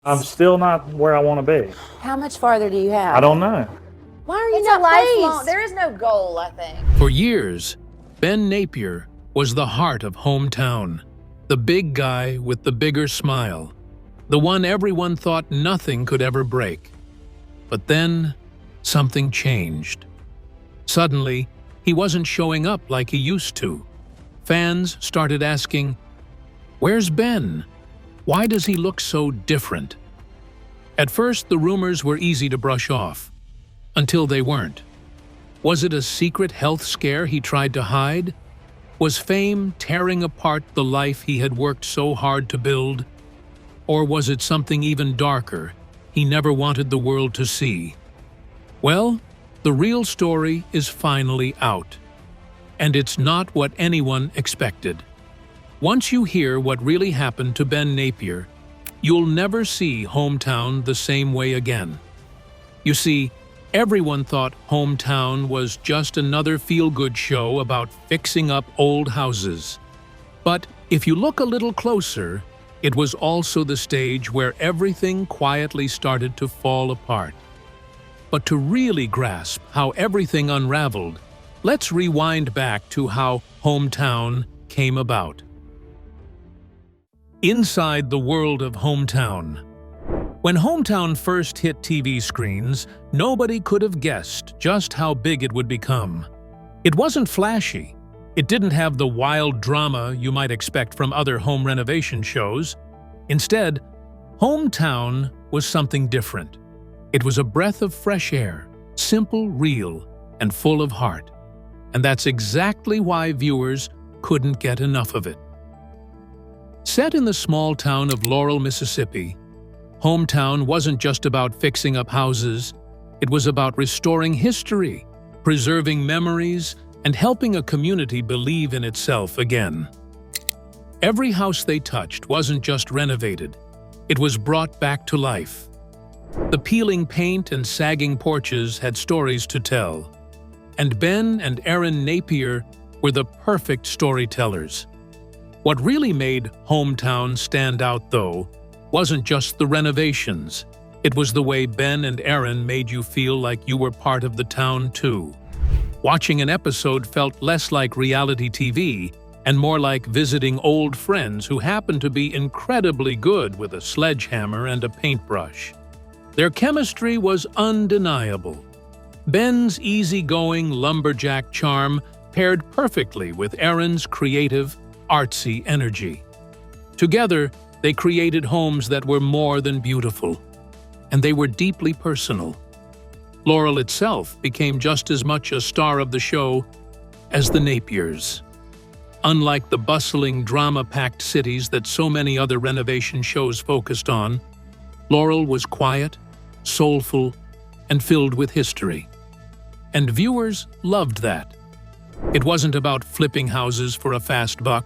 I'm still not where I want to be. How much farther do you have? I don't know. Why are you It's not a lifelong. phased? There is no goal, I think. For years, Ben Napier was the heart of hometown, the big guy with the bigger smile, the one everyone thought nothing could ever break. But then, something changed. Suddenly, he wasn't showing up like he used to. Fans started asking, "Where's Ben? Why does he look so different?" At first, the rumors were easy to brush off, until they weren't. Was it a secret health scare he tried to hide? Was fame tearing apart the life he had worked so hard to build? Or was it something even darker he never wanted the world to see? Well, the real story is finally out. And it's not what anyone expected. Once you hear what really happened to Ben Napier, you'll never see Hometown the same way again. You see, everyone thought Hometown was just another feel-good show about fixing up old houses. But if you look a little closer, it was also the stage where everything quietly started to fall apart. But to really grasp how everything unraveled, let's rewind back to how Hometown came about. Inside the world of Hometown. When Hometown first hit TV screens, nobody could have guessed just how big it would become. It wasn't flashy. It didn't have the wild drama you might expect from other home renovation shows. Instead, Hometown was something different. It was a breath of fresh air, simple, real, and full of heart. And that's exactly why viewers couldn't get enough of it. Set in the small town of Laurel, Mississippi, Hometown wasn't just about fixing up houses. It was about restoring history, preserving memories, and helping a community believe in itself again. Every house they touched wasn't just renovated. It was brought back to life. The peeling paint and sagging porches had stories to tell. And Ben and Erin Napier were the perfect storytellers. What really made Hometown stand out, though, wasn't just the renovations. It was the way Ben and Erin made you feel like you were part of the town, too. Watching an episode felt less like reality TV and more like visiting old friends who happened to be incredibly good with a sledgehammer and a paintbrush. Their chemistry was undeniable. Ben's easygoing lumberjack charm paired perfectly with Erin's creative, artsy energy. Together, they created homes that were more than beautiful, and they were deeply personal. Laurel itself became just as much a star of the show as the Napiers. Unlike the bustling, drama-packed cities that so many other renovation shows focused on, Laurel was quiet, soulful, and filled with history. And viewers loved that. It wasn't about flipping houses for a fast buck.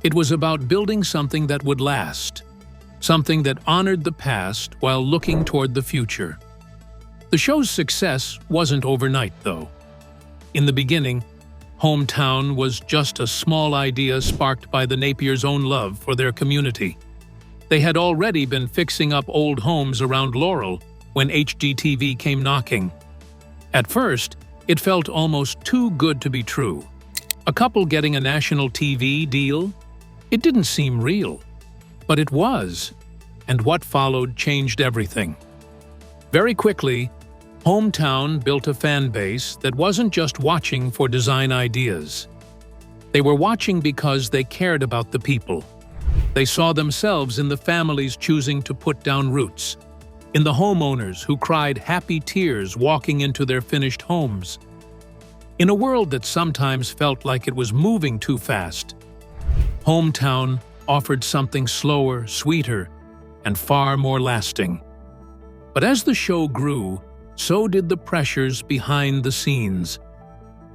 It was about building something that would last, something that honored the past while looking toward the future. The show's success wasn't overnight, though. In the beginning, Hometown was just a small idea sparked by the Napiers' own love for their community. They had already been fixing up old homes around Laurel when HGTV came knocking. At first, it felt almost too good to be true. A couple getting a national TV deal? It didn't seem real. But it was, and what followed changed everything. Very quickly, Hometown built a fan base that wasn't just watching for design ideas. They were watching because they cared about the people. They saw themselves in the families choosing to put down roots, in the homeowners who cried happy tears walking into their finished homes. In a world that sometimes felt like it was moving too fast, Hometown offered something slower, sweeter, and far more lasting. But as the show grew, so did the pressures behind the scenes.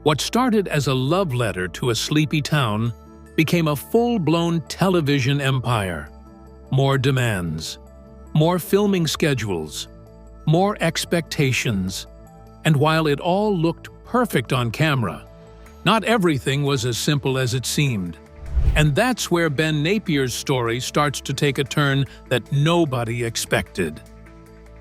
What started as a love letter to a sleepy town became a full-blown television empire. More demands, more filming schedules, more expectations. And while it all looked perfect on camera, not everything was as simple as it seemed. And that's where Ben Napier's story starts to take a turn that nobody expected.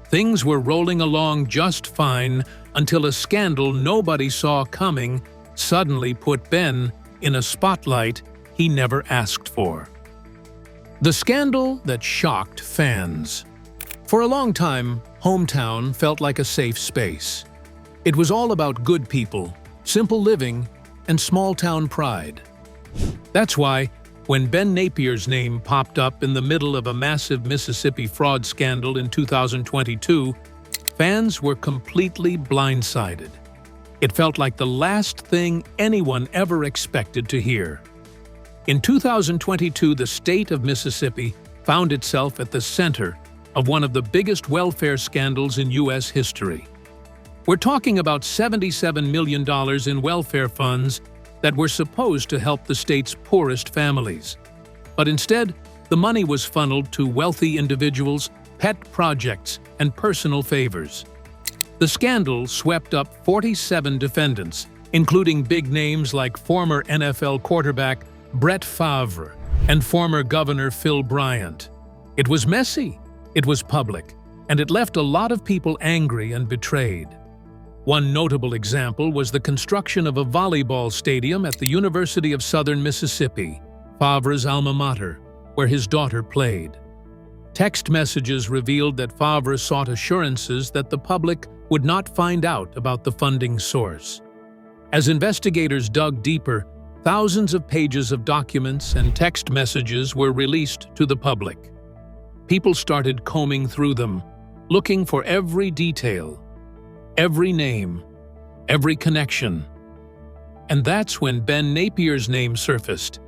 Things were rolling along just fine until a scandal nobody saw coming suddenly put Ben in a spotlight he never asked for. The scandal that shocked fans. For a long time, Hometown felt like a safe space. It was all about good people, simple living, and small-town pride. That's why, when Ben Napier's name popped up in the middle of a massive Mississippi fraud scandal in 2022, fans were completely blindsided. It felt like the last thing anyone ever expected to hear. In 2022, the state of Mississippi found itself at the center of one of the biggest welfare scandals in U.S. history. We're talking about $77 million in welfare funds that were supposed to help the state's poorest families. But instead, the money was funneled to wealthy individuals, pet projects, and personal favors. The scandal swept up 47 defendants, including big names like former NFL quarterback Brett Favre and former Governor Phil Bryant. It was messy, it was public, and it left a lot of people angry and betrayed. One notable example was the construction of a volleyball stadium at the University of Southern Mississippi, Favre's alma mater, where his daughter played. Text messages revealed that Favre sought assurances that the public would not find out about the funding source. As investigators dug deeper, thousands of pages of documents and text messages were released to the public. People started combing through them, looking for every detail, every name, every connection. And that's when Ben Napier's name surfaced.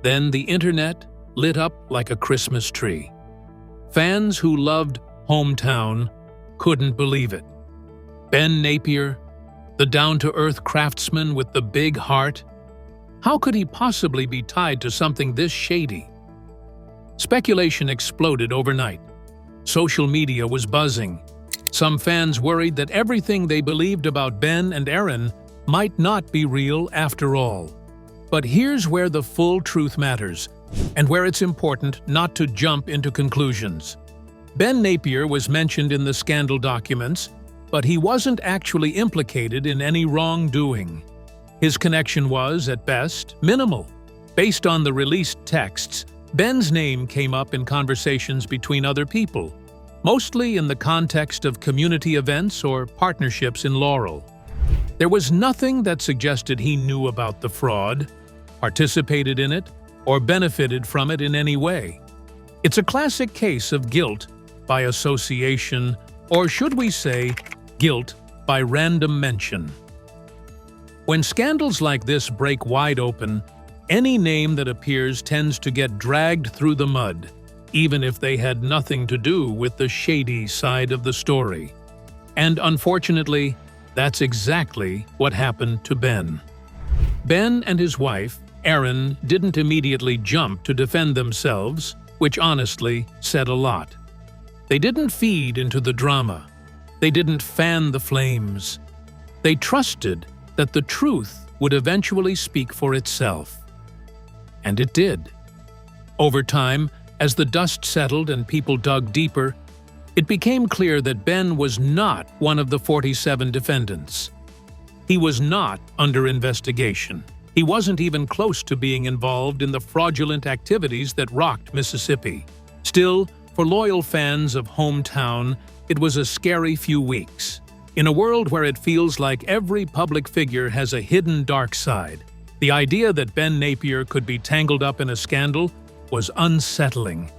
Then the internet lit up like a Christmas tree. Fans who loved Hometown couldn't believe it. Ben Napier, the down-to-earth craftsman with the big heart, how could he possibly be tied to something this shady? Speculation exploded overnight. Social media was buzzing. Some fans worried that everything they believed about Ben and Erin might not be real after all. But here's where the full truth matters, and where it's important not to jump into conclusions. Ben Napier was mentioned in the scandal documents, but he wasn't actually implicated in any wrongdoing. His connection was, at best, minimal. Based on the released texts, Ben's name came up in conversations between other people, mostly in the context of community events or partnerships in Laurel. There was nothing that suggested he knew about the fraud, participated in it, or benefited from it in any way. It's a classic case of guilt by association, or should we say, guilt by random mention. When scandals like this break wide open, any name that appears tends to get dragged through the mud, even if they had nothing to do with the shady side of the story. And unfortunately, that's exactly what happened to Ben. Ben and his wife, Erin, didn't immediately jump to defend themselves, which honestly said a lot. They didn't feed into the drama. They didn't fan the flames. They trusted that the truth would eventually speak for itself. And it did. Over time, as the dust settled and people dug deeper, it became clear that Ben was not one of the 47 defendants. He was not under investigation. He wasn't even close to being involved in the fraudulent activities that rocked Mississippi. Still, for loyal fans of Hometown, it was a scary few weeks. In a world where it feels like every public figure has a hidden dark side, the idea that Ben Napier could be tangled up in a scandal was unsettling.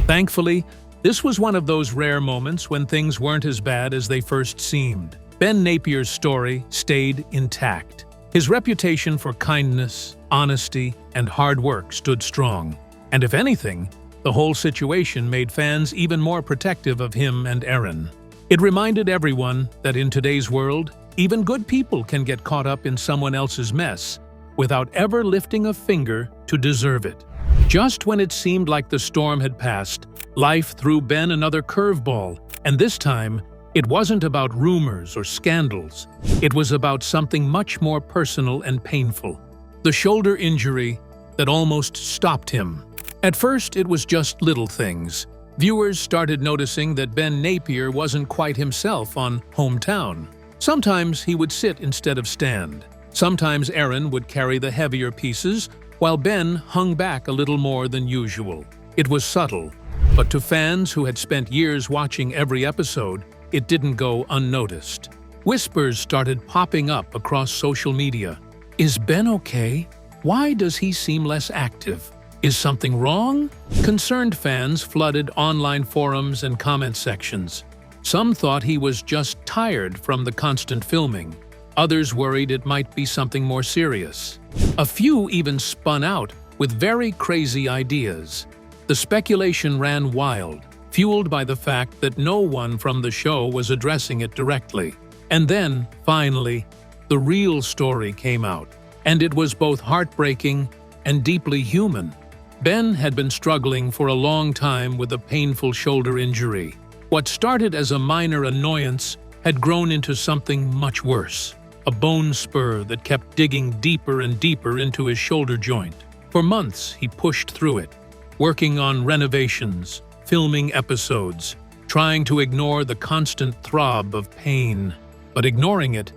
Thankfully, this was one of those rare moments when things weren't as bad as they first seemed. Ben Napier's story stayed intact. His reputation for kindness, honesty, and hard work stood strong. And if anything, the whole situation made fans even more protective of him and Erin. It reminded everyone that in today's world, even good people can get caught up in someone else's mess without ever lifting a finger to deserve it. Just when it seemed like the storm had passed, life threw Ben another curveball, and this time, it wasn't about rumors or scandals. It was about something much more personal and painful. The shoulder injury that almost stopped him. At first, it was just little things. Viewers started noticing that Ben Napier wasn't quite himself on Hometown. Sometimes he would sit instead of stand. Sometimes Aaron would carry the heavier pieces, while Ben hung back a little more than usual. It was subtle, but to fans who had spent years watching every episode, it didn't go unnoticed. Whispers started popping up across social media. Is Ben okay? Why does he seem less active? Is something wrong? Concerned fans flooded online forums and comment sections. Some thought he was just tired from the constant filming. Others worried it might be something more serious. A few even spun out with very crazy ideas. The speculation ran wild, fueled by the fact that no one from the show was addressing it directly. And then, finally, the real story came out, and it was both heartbreaking and deeply human. Ben had been struggling for a long time with a painful shoulder injury. What started as a minor annoyance had grown into something much worse, a bone spur that kept digging deeper and deeper into his shoulder joint. For months, he pushed through it, working on renovations, filming episodes, trying to ignore the constant throb of pain. But ignoring it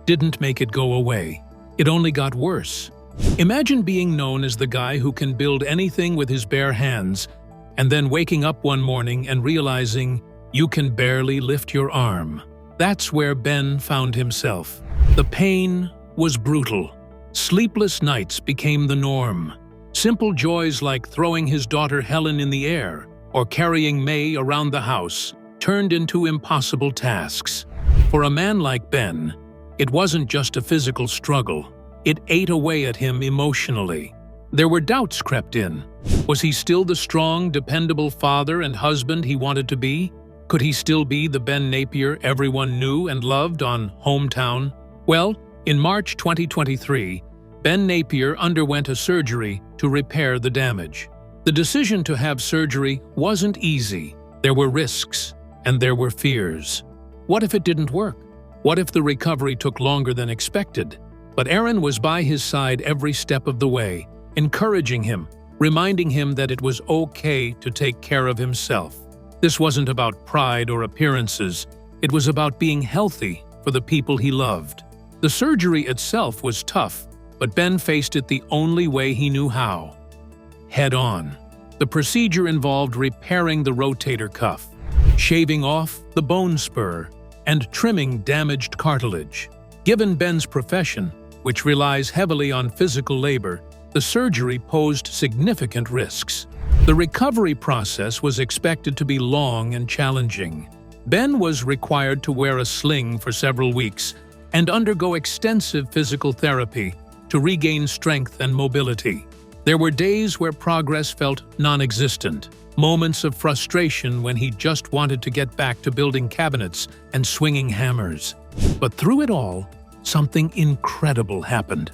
didn't make it go away. It only got worse. Imagine being known as the guy who can build anything with his bare hands, and then waking up one morning and realizing you can barely lift your arm. That's where Ben found himself. The pain was brutal. Sleepless nights became the norm. Simple joys like throwing his daughter Helen in the air or carrying May around the house turned into impossible tasks. For a man like Ben, it wasn't just a physical struggle. It ate away at him emotionally. There were doubts crept in. Was he still the strong, dependable father and husband he wanted to be? Could he still be the Ben Napier everyone knew and loved on Hometown? Well, in March 2023, Ben Napier underwent a surgery to repair the damage. The decision to have surgery wasn't easy. There were risks, and there were fears. What if it didn't work? What if the recovery took longer than expected? But Aaron was by his side every step of the way, encouraging him, reminding him that it was okay to take care of himself. This wasn't about pride or appearances. It was about being healthy for the people he loved. The surgery itself was tough, but Ben faced it the only way he knew how: head-on. The procedure involved repairing the rotator cuff, shaving off the bone spur, and trimming damaged cartilage. Given Ben's profession, which relies heavily on physical labor, the surgery posed significant risks. The recovery process was expected to be long and challenging. Ben was required to wear a sling for several weeks and undergo extensive physical therapy to regain strength and mobility. There were days where progress felt non-existent, moments of frustration when he just wanted to get back to building cabinets and swinging hammers. But through it all, something incredible happened.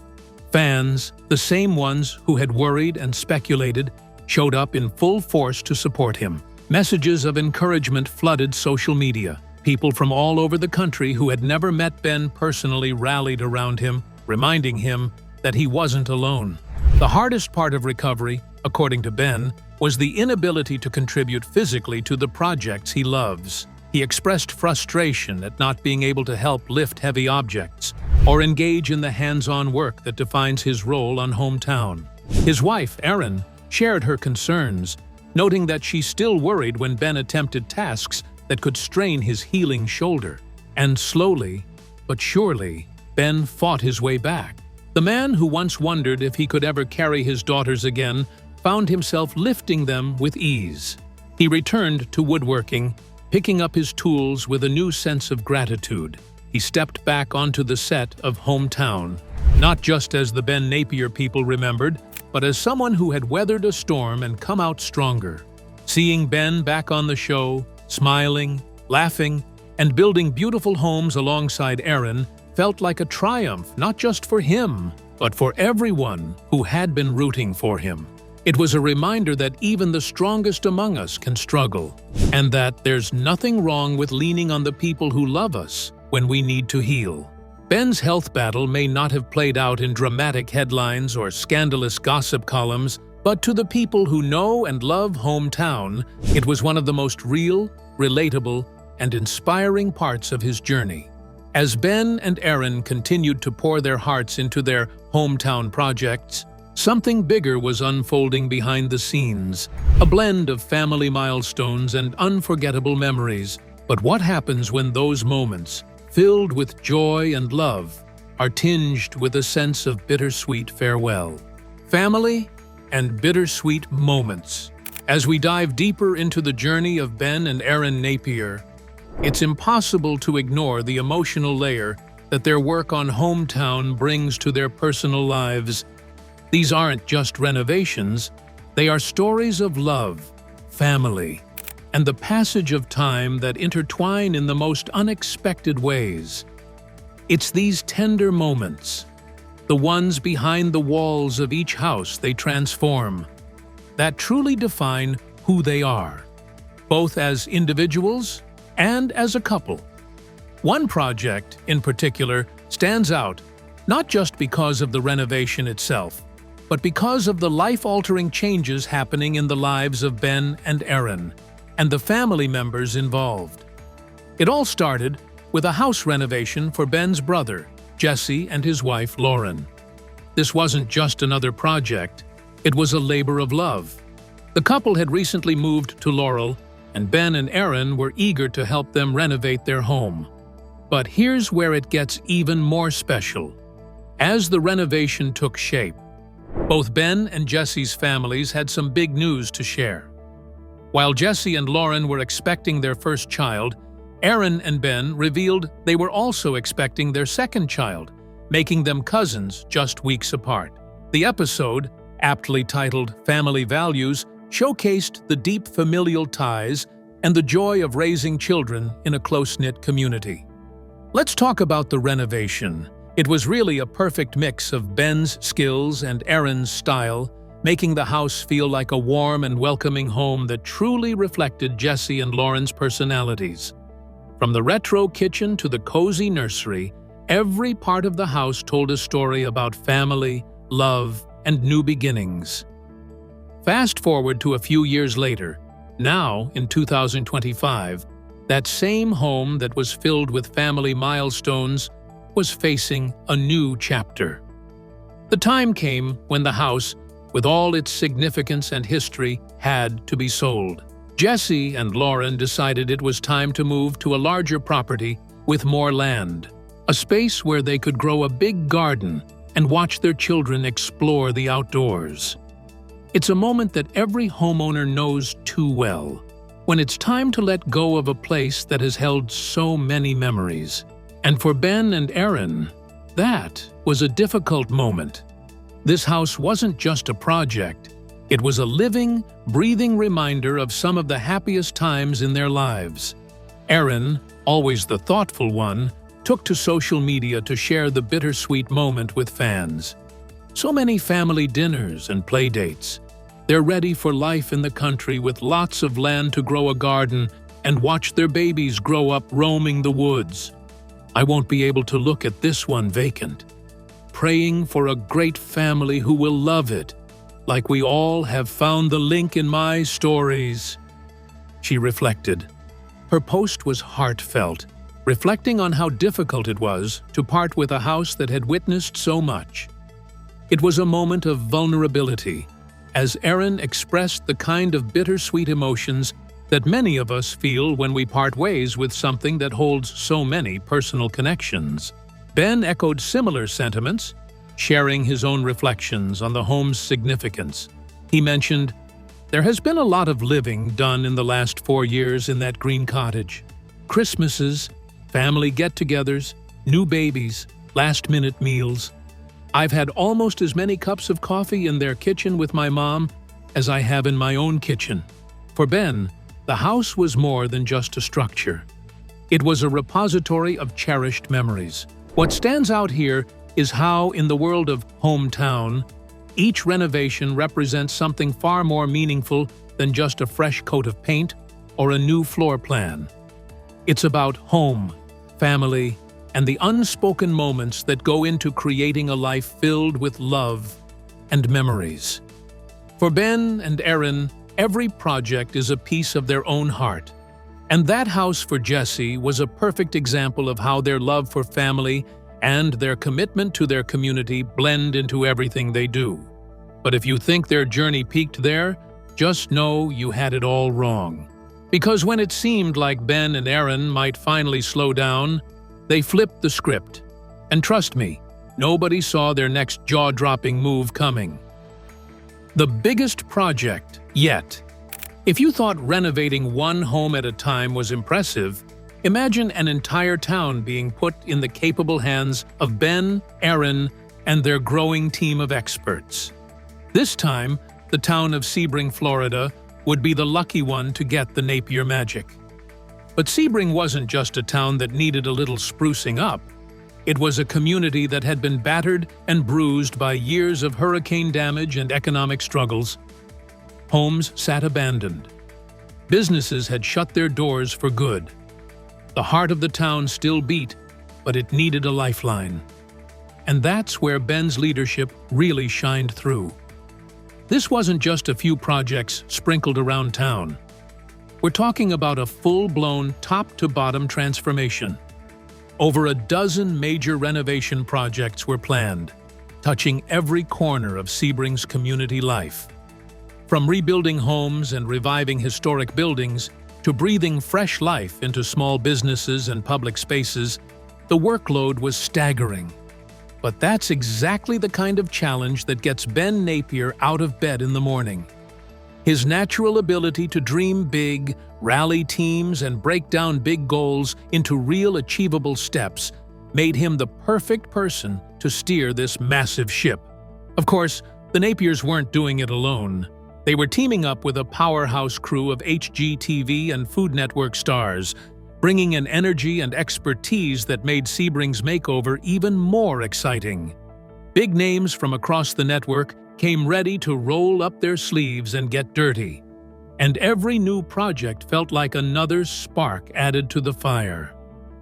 Fans, the same ones who had worried and speculated, showed up in full force to support him. Messages of encouragement flooded social media. People from all over the country who had never met Ben personally rallied around him, reminding him that he wasn't alone. The hardest part of recovery, according to Ben, was the inability to contribute physically to the projects he loves. He expressed frustration at not being able to help lift heavy objects or engage in the hands-on work that defines his role on Hometown. His wife, Erin, shared her concerns, noting that she still worried when Ben attempted tasks that could strain his healing shoulder. And slowly, but surely, Ben fought his way back. The man who once wondered if he could ever carry his daughters again found himself lifting them with ease. He returned to woodworking, picking up his tools with a new sense of gratitude. He stepped back onto the set of Hometown, not just as the Ben Napier people remembered, but as someone who had weathered a storm and come out stronger. Seeing Ben back on the show, smiling, laughing, and building beautiful homes alongside Aaron felt like a triumph not just for him, but for everyone who had been rooting for him. It was a reminder that even the strongest among us can struggle, and that there's nothing wrong with leaning on the people who love us when we need to heal. Ben's health battle may not have played out in dramatic headlines or scandalous gossip columns, but to the people who know and love Hometown, it was one of the most real, relatable, and inspiring parts of his journey. As Ben and Erin continued to pour their hearts into their Hometown projects, something bigger was unfolding behind the scenes, a blend of family milestones and unforgettable memories. But what happens when those moments, filled with joy and love, are tinged with a sense of bittersweet farewell? Family and bittersweet moments. As we dive deeper into the journey of Ben and Erin Napier, it's impossible to ignore the emotional layer that their work on Hometown brings to their personal lives. These aren't just renovations, they are stories of love, family, and the passage of time that intertwine in the most unexpected ways. It's these tender moments, the ones behind the walls of each house they transform, that truly define who they are, both as individuals and as a couple. One project, in particular, stands out not just because of the renovation itself, but because of the life-altering changes happening in the lives of Ben and Erin, and the family members involved. It all started with a house renovation for Ben's brother, Jesse, and his wife, Lauren. This wasn't just another project, it was a labor of love. The couple had recently moved to Laurel, and Ben and Erin were eager to help them renovate their home. But here's where it gets even more special. As the renovation took shape, both Ben and Jesse's families had some big news to share. While Jesse and Lauren were expecting their first child, Erin and Ben revealed they were also expecting their second child, making them cousins just weeks apart. The episode, aptly titled Family Values, showcased the deep familial ties and the joy of raising children in a close-knit community. Let's talk about the renovation. It was really a perfect mix of Ben's skills and Erin's style, making the house feel like a warm and welcoming home that truly reflected Jesse and Lauren's personalities. From the retro kitchen to the cozy nursery, every part of the house told a story about family, love, and new beginnings. Fast forward to a few years later, now in 2025, that same home that was filled with family milestones was facing a new chapter. The time came when the house, with all its significance and history, had to be sold. Jesse and Lauren decided it was time to move to a larger property with more land, a space where they could grow a big garden and watch their children explore the outdoors. It's a moment that every homeowner knows too well, when it's time to let go of a place that has held so many memories. And for Ben and Erin, that was a difficult moment. This house wasn't just a project, it was a living, breathing reminder of some of the happiest times in their lives. Erin, always the thoughtful one, took to social media to share the bittersweet moment with fans. So many family dinners and play dates. They're ready for life in the country with lots of land to grow a garden and watch their babies grow up roaming the woods. I won't be able to look at this one vacant. Praying for a great family who will love it, like we all have found the link in my stories, she reflected. Her post was heartfelt, reflecting on how difficult it was to part with a house that had witnessed so much. It was a moment of vulnerability, as Erin expressed the kind of bittersweet emotions that many of us feel when we part ways with something that holds so many personal connections. Ben echoed similar sentiments, sharing his own reflections on the home's significance. He mentioned, "There has been a lot of living done in the last 4 years in that green cottage. Christmases, family get-togethers, new babies, last-minute meals. I've had almost as many cups of coffee in their kitchen with my mom as I have in my own kitchen." For Ben, the house was more than just a structure. It was a repository of cherished memories. What stands out here is how, in the world of Hometown, each renovation represents something far more meaningful than just a fresh coat of paint or a new floor plan. It's about home, family, and the unspoken moments that go into creating a life filled with love and memories. For Ben and Erin, every project is a piece of their own heart. And that house for Jesse was a perfect example of how their love for family and their commitment to their community blend into everything they do. But if you think their journey peaked there, just know you had it all wrong. Because when it seemed like Ben and Erin might finally slow down, they flipped the script. And trust me, nobody saw their next jaw-dropping move coming. The biggest project yet. If you thought renovating one home at a time was impressive, imagine an entire town being put in the capable hands of Ben, Erin, and their growing team of experts. This time, the town of Sebring, Florida, would be the lucky one to get the Napier magic. But Sebring wasn't just a town that needed a little sprucing up. It was a community that had been battered and bruised by years of hurricane damage and economic struggles. Homes sat abandoned. Businesses had shut their doors for good. The heart of the town still beat, but it needed a lifeline. And that's where Ben's leadership really shined through. This wasn't just a few projects sprinkled around town. We're talking about a full-blown, top-to-bottom transformation. Over a dozen major renovation projects were planned, touching every corner of Sebring's community life. From rebuilding homes and reviving historic buildings to breathing fresh life into small businesses and public spaces, the workload was staggering. But that's exactly the kind of challenge that gets Ben Napier out of bed in the morning. His natural ability to dream big, rally teams, and break down big goals into real achievable steps made him the perfect person to steer this massive ship. Of course, the Napiers weren't doing it alone. They were teaming up with a powerhouse crew of HGTV and Food Network stars, bringing an energy and expertise that made Sebring's makeover even more exciting. Big names from across the network came ready to roll up their sleeves and get dirty. And every new project felt like another spark added to the fire.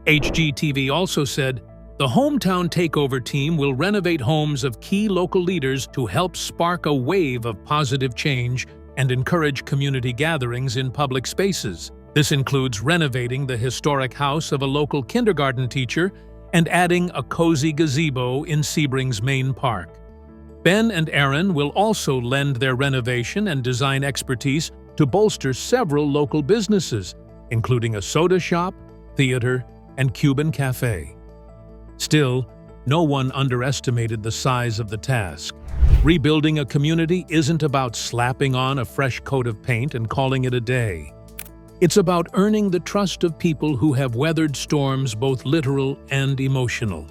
HGTV also said, "The Hometown Takeover team will renovate homes of key local leaders to help spark a wave of positive change and encourage community gatherings in public spaces. This includes renovating the historic house of a local kindergarten teacher and adding a cozy gazebo in Sebring's main park." Ben and Erin will also lend their renovation and design expertise to bolster several local businesses, including a soda shop, theater, and Cuban cafe. Still, no one underestimated the size of the task. Rebuilding a community isn't about slapping on a fresh coat of paint and calling it a day. It's about earning the trust of people who have weathered storms both literal and emotional.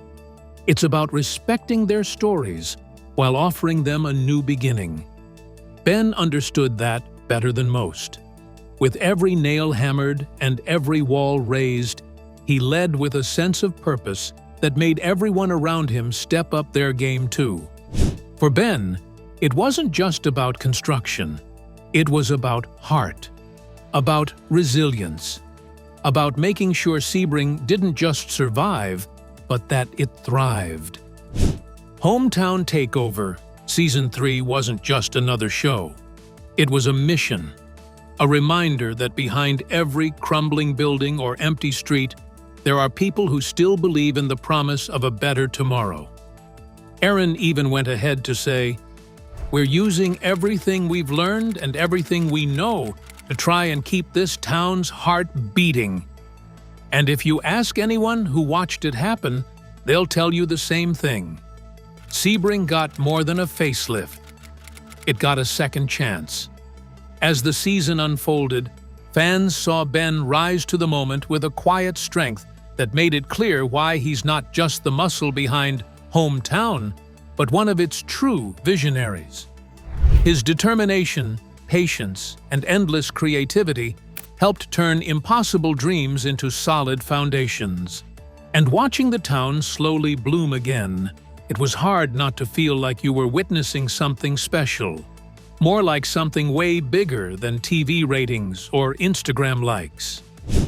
It's about respecting their stories while offering them a new beginning. Ben understood that better than most. With every nail hammered and every wall raised, he led with a sense of purpose that made everyone around him step up their game too. For Ben, it wasn't just about construction. It was about heart, about resilience, about making sure Sebring didn't just survive, but that it thrived. Hometown Takeover Season 3 wasn't just another show. It was a mission, a reminder that behind every crumbling building or empty street, there are people who still believe in the promise of a better tomorrow. Erin even went ahead to say, "We're using everything we've learned and everything we know to try and keep this town's heart beating." And if you ask anyone who watched it happen, they'll tell you the same thing. Sebring got more than a facelift. It got a second chance. As the season unfolded, fans saw Ben rise to the moment with a quiet strength that made it clear why he's not just the muscle behind Hometown, but one of its true visionaries. His determination, patience, and endless creativity helped turn impossible dreams into solid foundations. And watching the town slowly bloom again, it was hard not to feel like you were witnessing something special. More like something way bigger than TV ratings or Instagram likes.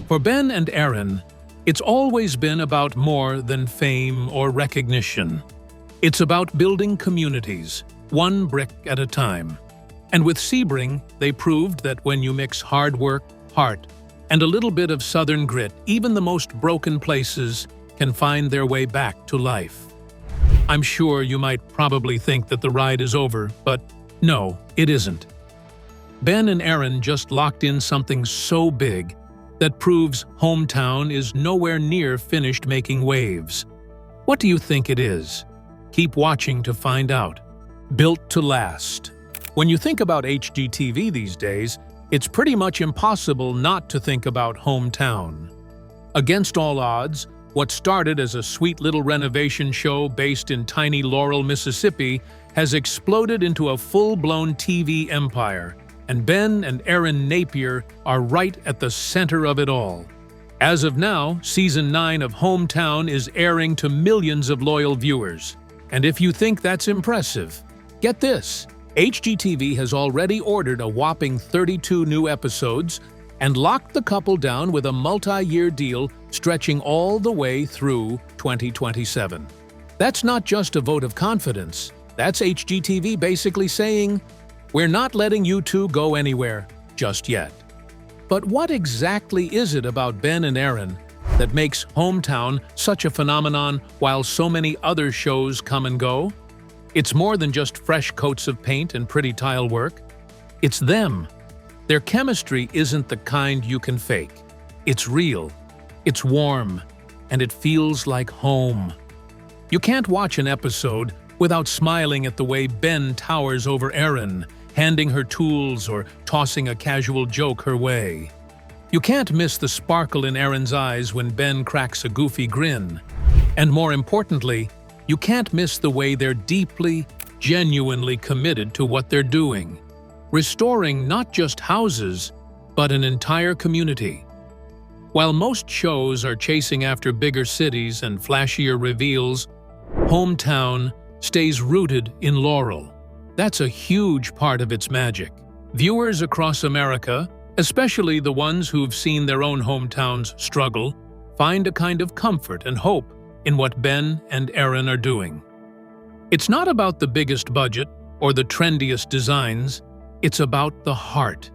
For Ben and Erin, It's always been about more than fame or recognition. It's about building communities, one brick at a time. And with Sebring, they proved that when you mix hard work, heart, and a little bit of Southern grit, even the most broken places can find their way back to life. I'm sure you might probably think that the ride is over, but no, it isn't. Ben and Erin just locked in something so big that proves Hometown is nowhere near finished making waves. What do you think it is? Keep watching to find out. Built to last. When you think about HGTV these days, it's pretty much impossible not to think about Hometown. Against all odds, what started as a sweet little renovation show based in tiny Laurel, Mississippi, has exploded into a full-blown TV empire, and Ben and Erin Napier are right at the center of it all. As of now, Season 9 of Hometown is airing to millions of loyal viewers. And if you think that's impressive, get this. HGTV has already ordered a whopping 32 new episodes and locked the couple down with a multi-year deal stretching all the way through 2027. That's not just a vote of confidence. That's HGTV basically saying, we're not letting you two go anywhere just yet. But what exactly is it about Ben and Erin that makes Hometown such a phenomenon while so many other shows come and go? It's more than just fresh coats of paint and pretty tile work. It's them. Their chemistry isn't the kind you can fake. It's real, it's warm, and it feels like home. You can't watch an episode without smiling at the way Ben towers over Erin, handing her tools or tossing a casual joke her way. You can't miss the sparkle in Erin's eyes when Ben cracks a goofy grin. And more importantly, you can't miss the way they're deeply, genuinely committed to what they're doing, restoring not just houses, but an entire community. While most shows are chasing after bigger cities and flashier reveals, Hometown stays rooted in Laurel. That's a huge part of its magic. Viewers across America, especially the ones who've seen their own hometowns struggle, find a kind of comfort and hope in what Ben and Erin are doing. It's not about the biggest budget or the trendiest designs, it's about the heart.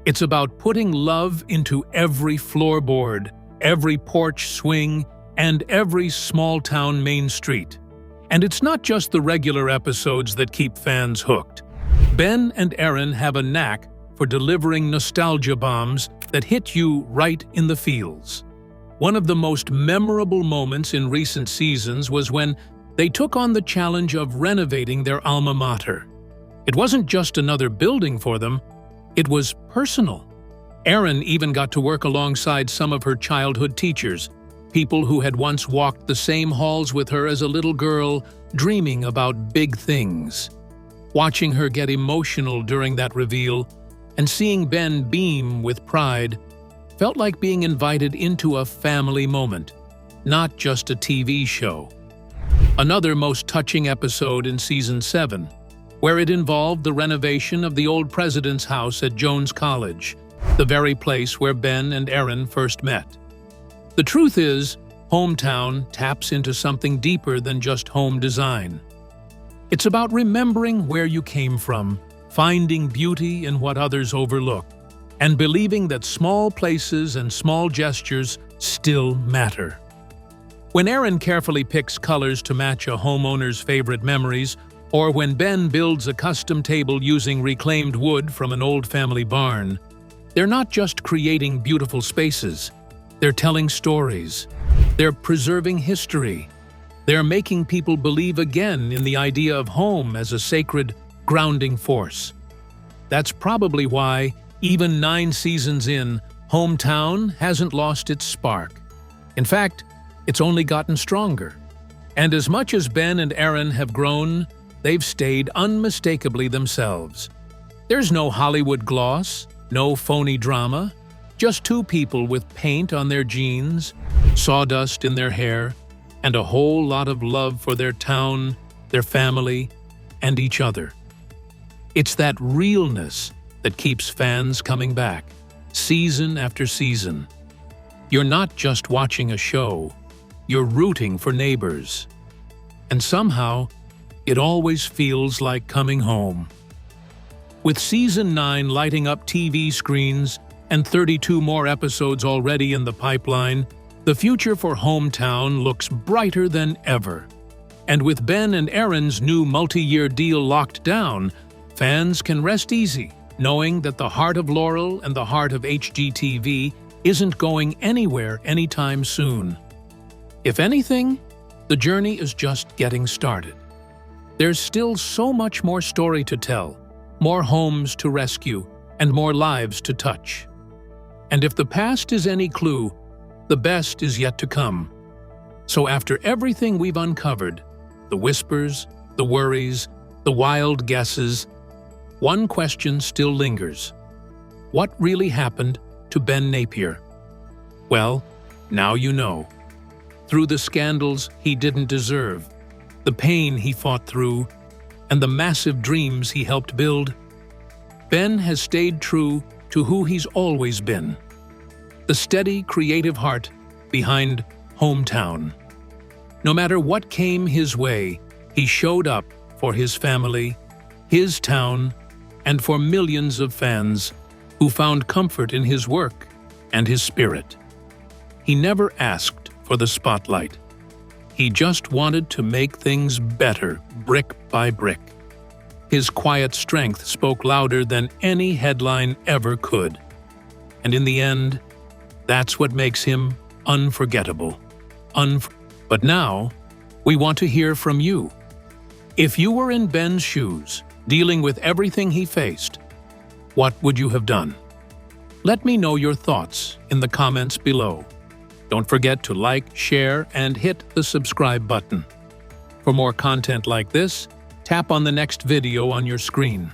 It's about putting love into every floorboard, every porch swing, and every small-town main street. And it's not just the regular episodes that keep fans hooked. Ben and Erin have a knack for delivering nostalgia bombs that hit you right in the feels. One of the most memorable moments in recent seasons was when they took on the challenge of renovating their alma mater. It wasn't just another building for them, it was personal. Erin even got to work alongside some of her childhood teachers, people who had once walked the same halls with her as a little girl, dreaming about big things. Watching her get emotional during that reveal and seeing Ben beam with pride felt like being invited into a family moment, not just a TV show. Another most touching episode in Season 7, where it involved the renovation of the old president's house at Jones College, the very place where Ben and Erin first met. The truth is, Hometown taps into something deeper than just home design. It's about remembering where you came from, finding beauty in what others overlook, and believing that small places and small gestures still matter. When Erin carefully picks colors to match a homeowner's favorite memories, or when Ben builds a custom table using reclaimed wood from an old family barn, they're not just creating beautiful spaces, they're telling stories, they're preserving history, they're making people believe again in the idea of home as a sacred, grounding force. That's probably why, even 9 seasons in, Hometown hasn't lost its spark. In fact, it's only gotten stronger. And as much as Ben and Erin have grown, they've stayed unmistakably themselves. There's no Hollywood gloss, no phony drama, just two people with paint on their jeans, sawdust in their hair, and a whole lot of love for their town, their family, and each other. It's that realness that keeps fans coming back, season after season. You're not just watching a show, you're rooting for neighbors. And somehow, it always feels like coming home. With Season 9 lighting up TV screens and 32 more episodes already in the pipeline, the future for Hometown looks brighter than ever. And with Ben and Erin's new multi-year deal locked down, fans can rest easy, knowing that the heart of Laurel and the heart of HGTV isn't going anywhere anytime soon. If anything, the journey is just getting started. There's still so much more story to tell, more homes to rescue, and more lives to touch. And if the past is any clue, the best is yet to come. So after everything we've uncovered, the whispers, the worries, the wild guesses, one question still lingers. What really happened to Ben Napier? Well, now you know. Through the scandals he didn't deserve, the pain he fought through, and the massive dreams he helped build, Ben has stayed true to who he's always been. The steady, creative heart behind Hometown. No matter what came his way, he showed up for his family, his town, and for millions of fans who found comfort in his work and his spirit. He never asked for the spotlight. He just wanted to make things better, brick by brick. His quiet strength spoke louder than any headline ever could. And in the end, that's what makes him unforgettable. But now, we want to hear from you. If you were in Ben's shoes, dealing with everything he faced, what would you have done? Let me know your thoughts in the comments below. Don't forget to like, share, and hit the subscribe button. For more content like this, tap on the next video on your screen.